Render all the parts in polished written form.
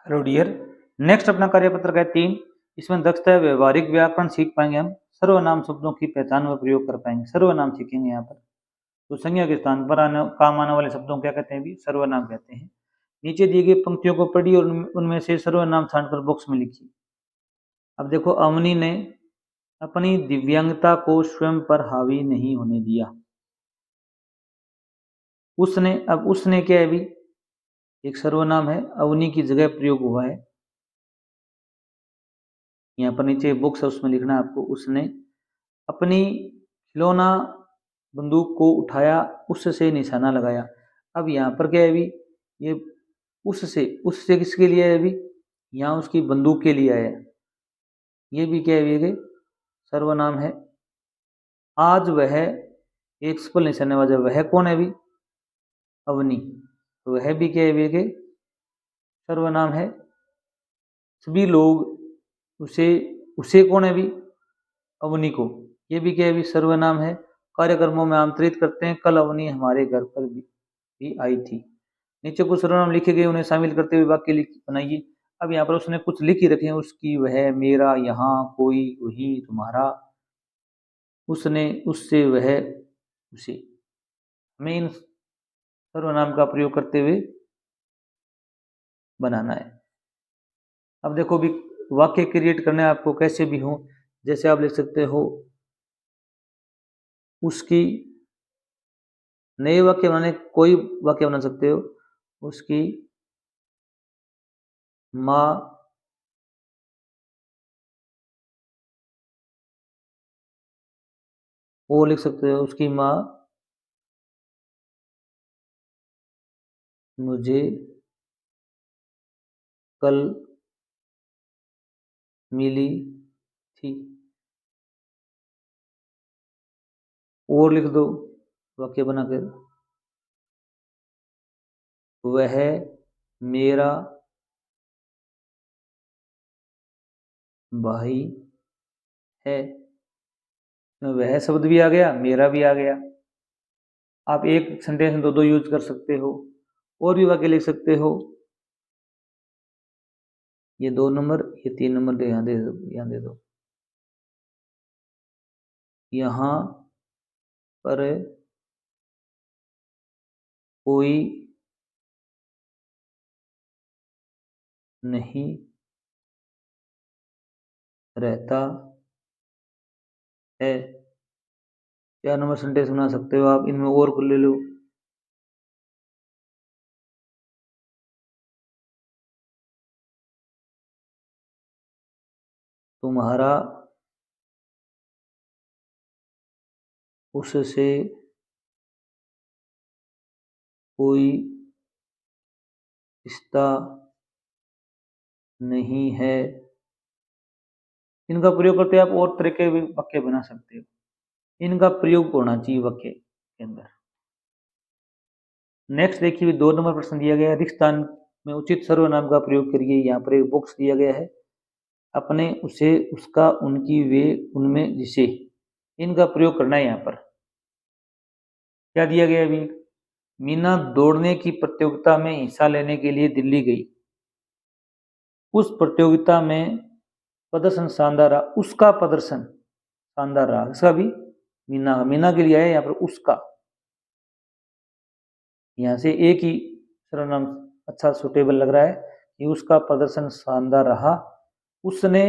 Hello dear. Next अपना कार्यपत्र का 3। इसमें दक्षता है व्यवहारिक व्याकरण सीख पाएंगे हम। सर्वनाम शब्दों की पहचान व प्रयोग कर पाएंगे। सर्वनाम सीखेंगे यहाँ पर। तो संज्ञा के स्थान पर काम आने वाले शब्दों क्या कहते हैं? भी सर्वनाम कहते हैं। नीचे दी गई पंक्तियों को पढ़िए और उनमें से सर्वनाम छांटकर बॉक्स में लिखिए। अब देखो, अवनी ने अपनी दिव्यांगता को स्वयं पर हावी नहीं होने दिया। उसने, अब उसने क्या है? भी एक सर्वनाम है, अवनी की जगह प्रयोग हुआ है। यहाँ पर नीचे बुक्स है, उसमें लिखना है आपको। उसने अपनी खिलौना बंदूक को उठाया, उससे निशाना लगाया। अब यहाँ पर क्या है? अभी ये उससे उससे किसके लिए है? अभी यहाँ उसकी बंदूक के लिए है। ये भी क्या है? ये सर्वनाम है। आज वह एक सफल निशानेबाज। वह कौन है? अभी अवनी। तो वह भी क्या है? ये सर्वनाम है। सभी लोग उसे उसे कौन है? अभी अवनी को। ये भी क्या है? सर्वनाम है। कार्यक्रमों में आमंत्रित करते हैं। कल अवनी हमारे घर पर भी आई थी। नीचे कुछ सर्वनाम लिखे गए, उन्हें शामिल करते हुए वाक्य बनाइए। अब यहाँ पर उसने कुछ लिख ही रखे हैं। उसकी, वह, मेरा, यहाँ, कोई, वही, तुम्हारा, उसने, उससे, वह, उसे। हमें इन सर्वनाम का प्रयोग करते हुए बनाना है। अब देखो भी, वाक्य क्रिएट करने आपको कैसे भी हो। जैसे आप लिख सकते हो उसकी, नए वाक्य बनाने, कोई वाक्य बना सकते हो। उसकी माँ वो लिख सकते हो, उसकी माँ मुझे कल मिली थी। और लिख दो वाक्य बनाकर, वह मेरा भाई है। वह शब्द भी आ गया, मेरा भी आ गया। आप एक सेंटेंस में दो दो यूज कर सकते हो। और भी वाक्य लिख सकते हो। ये 2 नंबर, ये 3 नंबर दे, यहाँ दे दो, यहाँ दे दो। यहाँ पर कोई नहीं रहता है। 4 नंबर सेंटेंस बना सकते हो आप। इनमें और को ले लो। तुम्हारा उससे कोई रिश्ता नहीं है। इनका प्रयोग करते आप और तरह के वाक्य बना सकते हो। इनका प्रयोग होना चाहिए वाक्य के अंदर। नेक्स्ट देखिए, 2 नंबर प्रश्न दिया गया है। रिक्त स्थान में उचित सर्वनाम का प्रयोग करिए। यहाँ पर एक बॉक्स दिया गया है। अपने, उसे, उसका, उनकी, वे, उनमें, जिसे। इनका प्रयोग करना है। यहाँ पर क्या दिया गया है? अभी मीना दौड़ने की प्रतियोगिता में हिस्सा लेने के लिए दिल्ली गई। उस प्रतियोगिता में प्रदर्शन शानदार रहा। उसका प्रदर्शन शानदार रहा। इसका भी मीना के लिए है यहाँ पर उसका। यहाँ से एक ही सर्वनाम अच्छा सुटेबल लग रहा है कि उसका प्रदर्शन शानदार रहा। उसने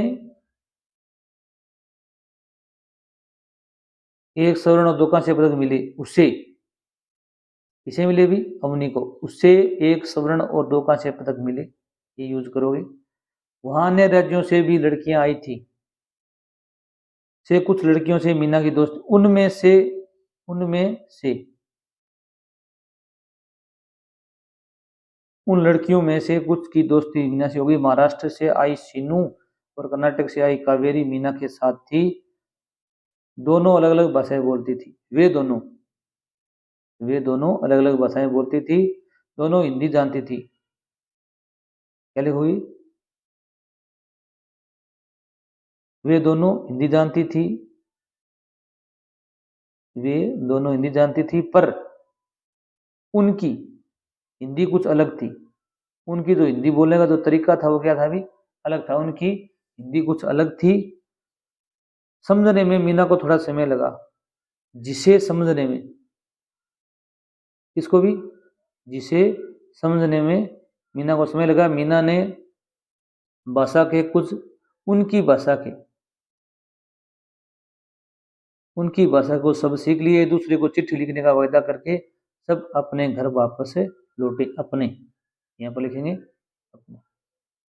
एक स्वर्ण और 2 कांस्य पदक मिले। उसे, किसे मिले? भी अवनी को। उससे एक स्वर्ण और 2 कांस्य पदक मिले। ये यूज करोगे। वहां अन्य राज्यों से भी लड़कियां आई थी। से कुछ लड़कियों से मीना की दोस्त, उनमें से उन लड़कियों में से कुछ की दोस्ती मीना से होगी। महाराष्ट्र से आई सीनू और कर्नाटक से आई कावेरी मीना के साथ थी। दोनों अलग अलग भाषाएं बोलती थी। वे दोनों अलग अलग भाषाएं बोलती थी। दोनों हिंदी जानती थी। क्या लिखोगी? वे दोनों हिंदी जानती थी। वे दोनों हिंदी जानती थी, पर उनकी हिंदी कुछ अलग थी। उनकी जो हिंदी बोलने का जो तरीका था वो क्या था अभी अलग था, उनकी हिंदी कुछ अलग थी। समझने में मीना को थोड़ा समय लगा, जिसे समझने में, किसको भी, जिसे समझने में मीना को समय लगा। मीना ने भाषा के कुछ उनकी भाषा के उनकी भाषा को सब सीख लिए, दूसरे को चिट्ठी लिखने का वायदा करके सब अपने घर वापस लौटे। अपने यहाँ पर लिखेंगे अपने।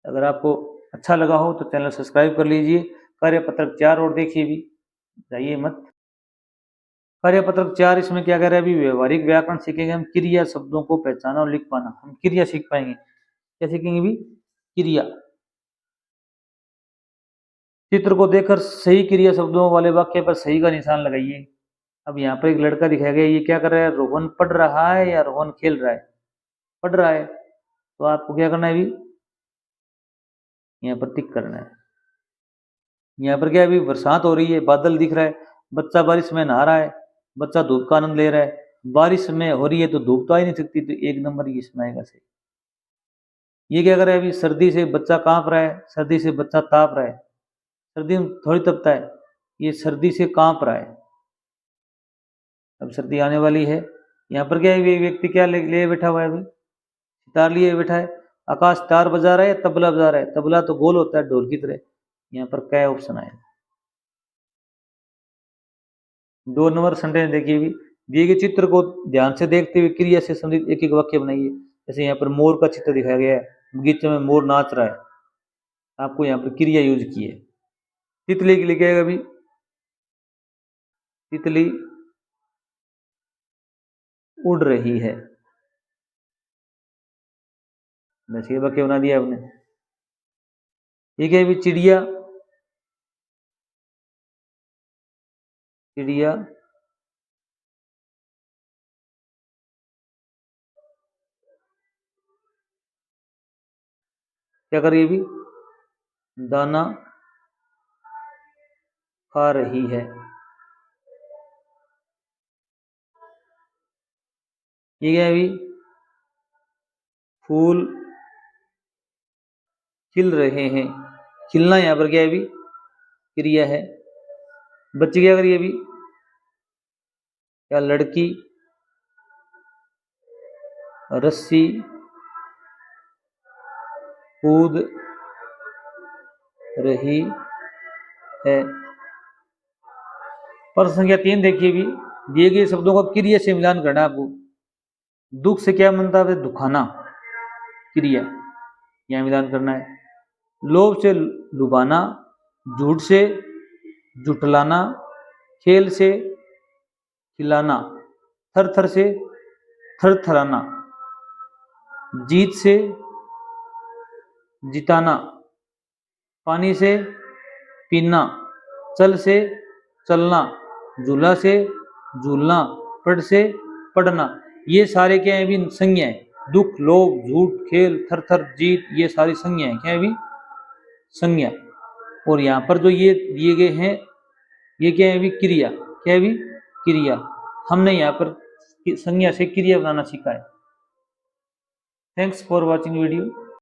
अगर आपको अच्छा लगा हो तो चैनल सब्सक्राइब कर लीजिए। कार्यपत्रक 4 और देखिए भी, जाइए मत। कार्यपत्रक 4 इसमें क्या कह रहा है अभी, व्यवहारिक व्याकरण सीखेंगे हम, क्रिया शब्दों को पहचाना और लिख पाना। हम क्रिया सीख पाएंगे, क्या सीखेंगे भी, क्रिया। चित्र को देखकर सही क्रिया शब्दों वाले वाक्य पर सही का निशान लगाइए। अब यहाँ पर एक लड़का दिखाया गया, ये क्या कर रहा है, रोहन पढ़ रहा है या रोहन खेल रहा है, पढ़ रहा है, तो आपको क्या करना है भी, यहाँ पर टिक करना है। यहाँ पर क्या है, अभी बरसात हो रही है, बादल दिख रहा है, बच्चा बारिश में नहा रहा है, बच्चा धूप का आनंद ले रहा है। बारिश में हो रही है तो धूप तो आ ही नहीं सकती, तो 1 नंबर ये इसमें आएगा सही। ये क्या कर रहा है अभी, सर्दी से बच्चा कांप रहा है, सर्दी से बच्चा ताप रहा है, सर्दी में थोड़ी तपता है, ये सर्दी से कांप रहा है। अब सर्दी आने वाली है। यहाँ पर क्या है, व्यक्ति क्या ले बैठा हुआ है अभी, सितार लिए बैठा है। आकाश तार बजा रहा है, तबला बजा रहा है, तबला तो गोल होता है ढोल की तरह। यहाँ पर क्या ऑप्शन आएगा, 2 नंबर सेंटेंस देखिए भी, दिए गए चित्र को ध्यान से देखते हुए क्रिया से संबंधित एक एक वाक्य बनाइए। जैसे यहाँ पर मोर का चित्र दिखाया गया है, बगीचे में मोर नाच रहा है, आपको यहाँ पर क्रिया यूज की है। तितली के लिए क्या है अभी, तितली उड़ रही है, बस ये वाक्य बना दिया आपने। ठीक है अभी, चिड़िया, चिड़िया क्या कर रही है अभी, दाना खा रही है। ठीक है अभी, फूल खिल रहे हैं, खिलना यहाँ पर क्या है अभी, क्रिया है। बच्चे क्या करिए अभी, क्या लड़की रस्सी कूद रही है। प्रश्न संख्या 3 देखिए भी, दिए गए शब्दों का क्रिया से मिलान करना आपको। दुख से क्या बनता है, दुखाना, क्रिया, यह मिलान करना है। लोभ से लुभाना, झूठ से जुटलाना, खेल से खिलाना, थर थर से थर थराना, जीत से जिताना, पानी से पीना, चल से चलना, झूला से झूलना, पढ़ से पढ़ना। ये सारे क्या है अभी, संज्ञा है। दुख, लोभ, झूठ, खेल, थर थर, जीत, ये सारी संज्ञा है, क्या है अभी, संज्ञा। और यहाँ पर जो ये दिए गए हैं, ये क्या है अभी, क्रिया, क्या है अभी, क्रिया। हमने यहाँ पर संज्ञा से क्रिया बनाना सीखा है। Thanks for watching video.